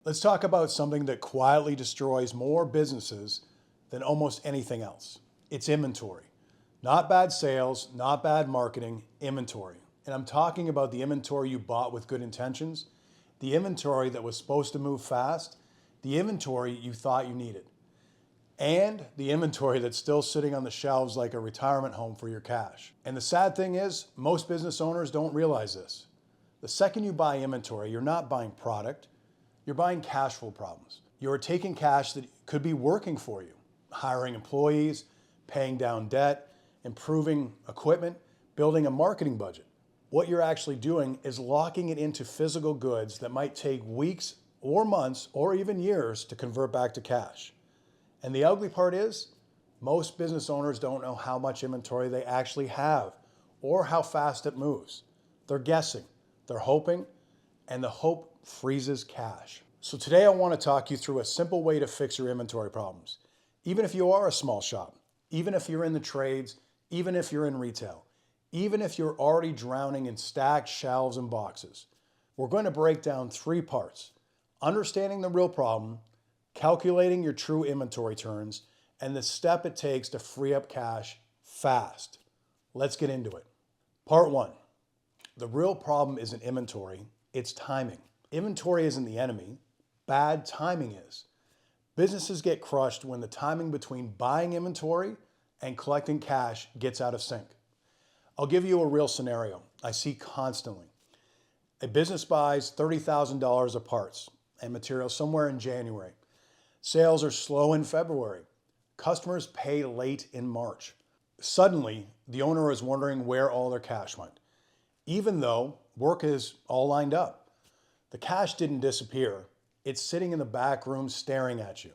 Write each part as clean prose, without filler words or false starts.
Let's talk about something that quietly destroys more businesses than almost anything else. It's inventory. Not bad sales, not bad marketing, inventory. And I'm talking about the inventory you bought with good intentions, the inventory that was supposed to move fast, the inventory you thought you needed, and the inventory that's still sitting on the shelves like a retirement home for your cash. And the sad thing is, most business owners don't realize this. The second you buy inventory, you're not buying product, you're buying cash flow problems. You're taking cash that could be working for you, hiring employees, paying down debt, improving equipment, building a marketing budget. What you're actually doing is locking it into physical goods that might take weeks or months or even years to convert back to cash. And the ugly part is, most business owners don't know how much inventory they actually have or how fast it moves. They're guessing, they're hoping, and the hope freezes cash. So today I want to talk you through a simple way to fix your inventory problems. Even if you are a small shop, even if you're in the trades, even if you're in retail, even if you're already drowning in stacked shelves and boxes, we're going to break down 3 parts: understanding the real problem, calculating your true inventory turns, and the step it takes to free up cash fast. Let's get into it. Part 1. The real problem isn't inventory, it's timing. Inventory isn't the enemy, bad timing is. Businesses get crushed when the timing between buying inventory and collecting cash gets out of sync. I'll give you a real scenario I see constantly. A business buys $30,000 of parts and materials somewhere in January. Sales are slow in February. Customers pay late in March. Suddenly, the owner is wondering where all their cash went, even though work is all lined up. The cash didn't disappear. It's sitting in the back room staring at you.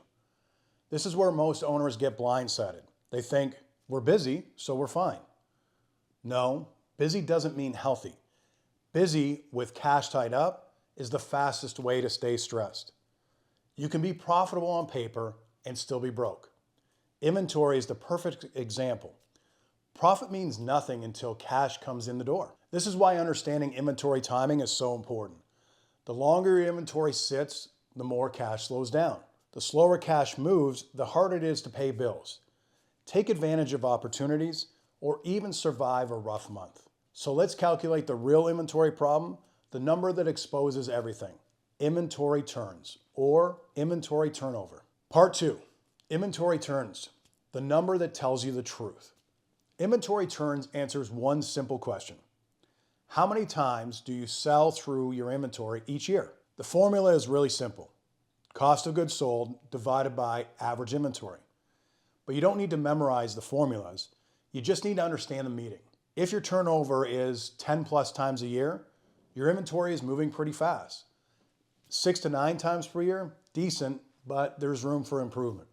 This is where most owners get blindsided. They think, we're busy, so we're fine. No, busy doesn't mean healthy. Busy with cash tied up is the fastest way to stay stressed. You can be profitable on paper and still be broke. Inventory is the perfect example. Profit means nothing until cash comes in the door. This is why understanding inventory timing is so important. The longer your inventory sits, the more cash slows down. The slower cash moves, the harder it is to pay bills, take advantage of opportunities, or even survive a rough month. So let's calculate the real inventory problem, the number that exposes everything: inventory turns, or inventory turnover. Part 2, inventory turns, the number that tells you the truth. Inventory turns answers one simple question: how many times do you sell through your inventory each year? The formula is really simple: cost of goods sold divided by average inventory. But you don't need to memorize the formulas, you just need to understand the meaning. If your turnover is 10 plus times a year, your inventory is moving pretty fast. 6 to 9 times per year, decent, but there's room for improvement.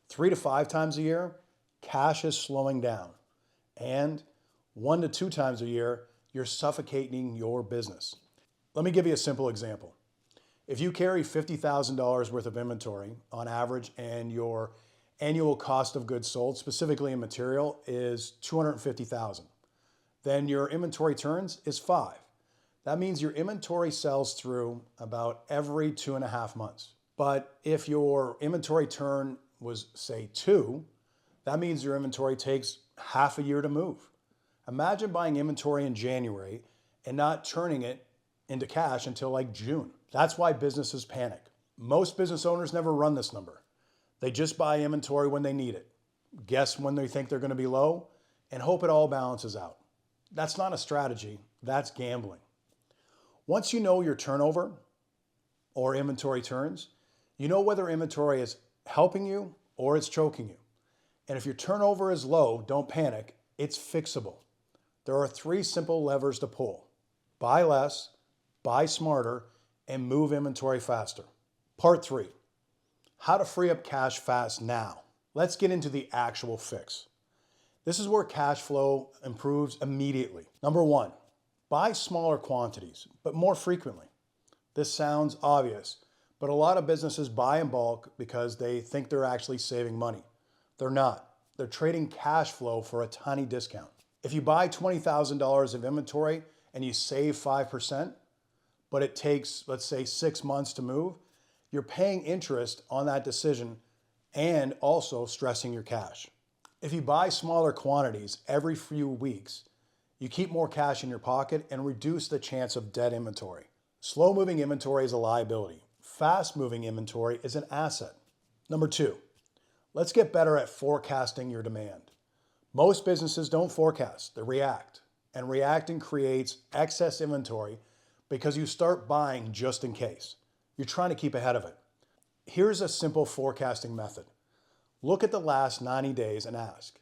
3 to 5 times a year, cash is slowing down. And 1 to 2 times a year, you're suffocating your business. Let me give you a simple example. If you carry $50,000 worth of inventory on average and your annual cost of goods sold, specifically in material, is $250,000, then your inventory turns is 5. That means your inventory sells through about every 2.5 months. But if your inventory turn was, say, 2, that means your inventory takes half a year to move. Imagine buying inventory in January and not turning it into cash until like June. That's why businesses panic. Most business owners never run this number. They just buy inventory when they need it, guess when they think they're going to be low, and hope it all balances out. That's not a strategy, that's gambling. Once you know your turnover or inventory turns, you know whether inventory is helping you or it's choking you. And if your turnover is low, don't panic, it's fixable. There are 3 simple levers to pull: buy less, buy smarter, and move inventory faster. Part 3, how to free up cash fast now. Let's get into the actual fix. This is where cash flow improves immediately. Number 1, buy smaller quantities, but more frequently. This sounds obvious, but a lot of businesses buy in bulk because they think they're actually saving money. They're not. They're trading cash flow for a tiny discount. If you buy $20,000 of inventory and you save 5%, but it takes, let's say, 6 months to move, You're paying interest on that decision and also stressing your cash. If you buy smaller quantities every few weeks, you keep more cash in your pocket and reduce the chance of dead inventory. Slow moving inventory is a liability. Fast moving inventory is an asset. Number 2, let's get better at forecasting your demand. Most businesses don't forecast, they react. And reacting creates excess inventory because you start buying just in case. You're trying to keep ahead of it. Here's a simple forecasting method. Look at the last 90 days and ask,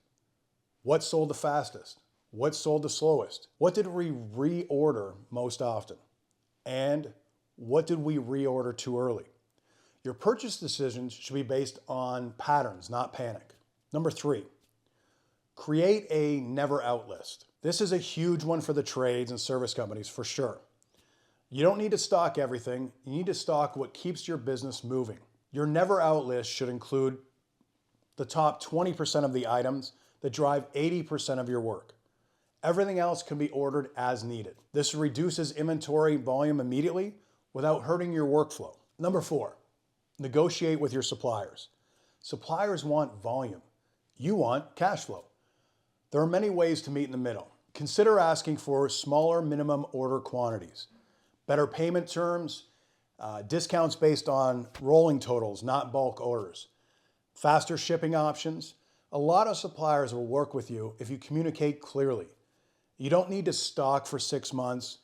what sold the fastest? What sold the slowest? What did we reorder most often? And what did we reorder too early? Your purchase decisions should be based on patterns, not panic. Number 3, create a never out list. This is a huge one for the trades and service companies for sure. You don't need to stock everything. You need to stock what keeps your business moving. Your never out list should include the top 20% of the items that drive 80% of your work. Everything else can be ordered as needed. This reduces inventory volume immediately without hurting your workflow. Number 4, negotiate with your suppliers. Suppliers want volume. You want cash flow. There are many ways to meet in the middle. Consider asking for smaller minimum order quantities, better payment terms, discounts based on rolling totals, not bulk orders, faster shipping options. A lot of suppliers will work with you if you communicate clearly. You don't need to stock for 6 months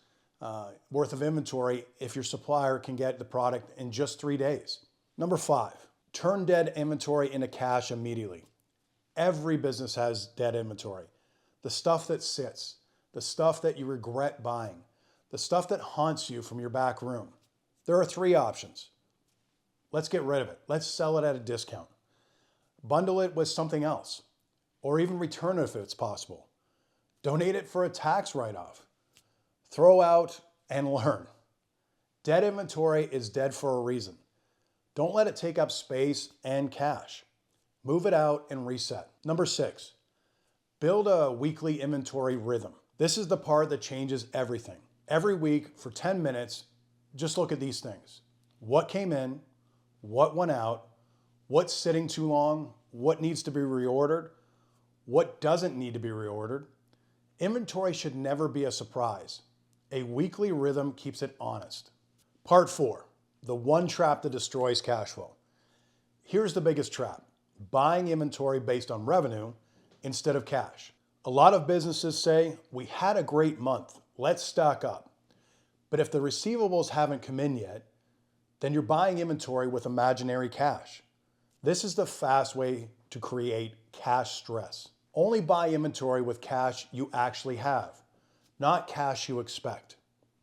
worth of inventory if your supplier can get the product in just 3 days. Number 5, turn dead inventory into cash immediately. Every business has dead inventory. The stuff that sits, the stuff that you regret buying, the stuff that haunts you from your back room. There are 3 options. Let's get rid of it. Let's sell it at a discount. Bundle it with something else, or even return it if it's possible. Donate it for a tax write-off. Throw out and learn. Dead inventory is dead for a reason. Don't let it take up space and cash. Move it out and reset. Number 6, build a weekly inventory rhythm. This is the part that changes everything. Every week for 10 minutes, just look at these things. What came in, what went out, what's sitting too long, what needs to be reordered, what doesn't need to be reordered. Inventory should never be a surprise. A weekly rhythm keeps it honest. Part 4, the one trap that destroys cash flow. Here's the biggest trap: buying inventory based on revenue instead of cash. A lot of businesses say, we had a great month, let's stock up. But if the receivables haven't come in yet, then you're buying inventory with imaginary cash. This is the fast way to create cash stress. Only buy inventory with cash you actually have, not cash you expect,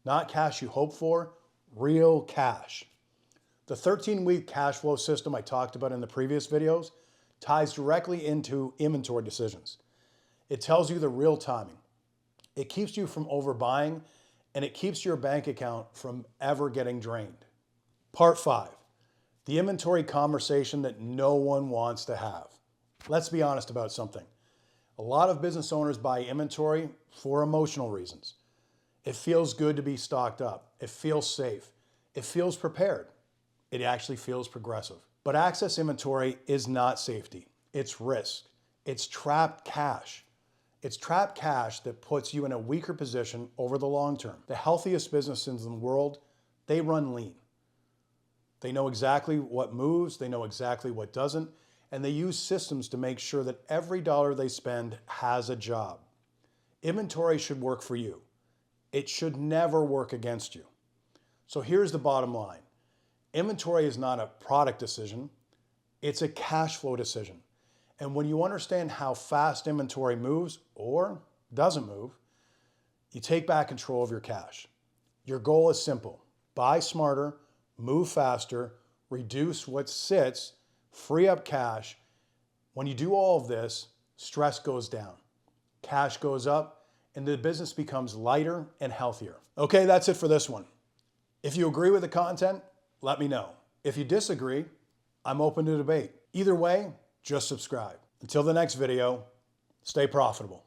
not cash you hope for, real cash. The 13-week cash flow system I talked about in the previous videos ties directly into inventory decisions. It tells you the real timing. It keeps you from overbuying, and it keeps your bank account from ever getting drained. Part 5, the inventory conversation that no one wants to have. Let's be honest about something. A lot of business owners buy inventory for emotional reasons. It feels good to be stocked up. It feels safe. It feels prepared. It actually feels progressive. But excess inventory is not safety. It's risk. It's trapped cash. It's trapped cash that puts you in a weaker position over the long term. The healthiest businesses in the world, they run lean. They know exactly what moves, they know exactly what doesn't, and they use systems to make sure that every dollar they spend has a job. Inventory should work for you. It should never work against you. So here's the bottom line. Inventory is not a product decision, it's a cash flow decision. And when you understand how fast inventory moves or doesn't move, you take back control of your cash. Your goal is simple: buy smarter, move faster, reduce what sits, free up cash. When you do all of this, stress goes down, cash goes up, and the business becomes lighter and healthier. Okay, that's it for this one. If you agree with the content, let me know. If you disagree, I'm open to debate. Either way, just subscribe. Until the next video, stay profitable.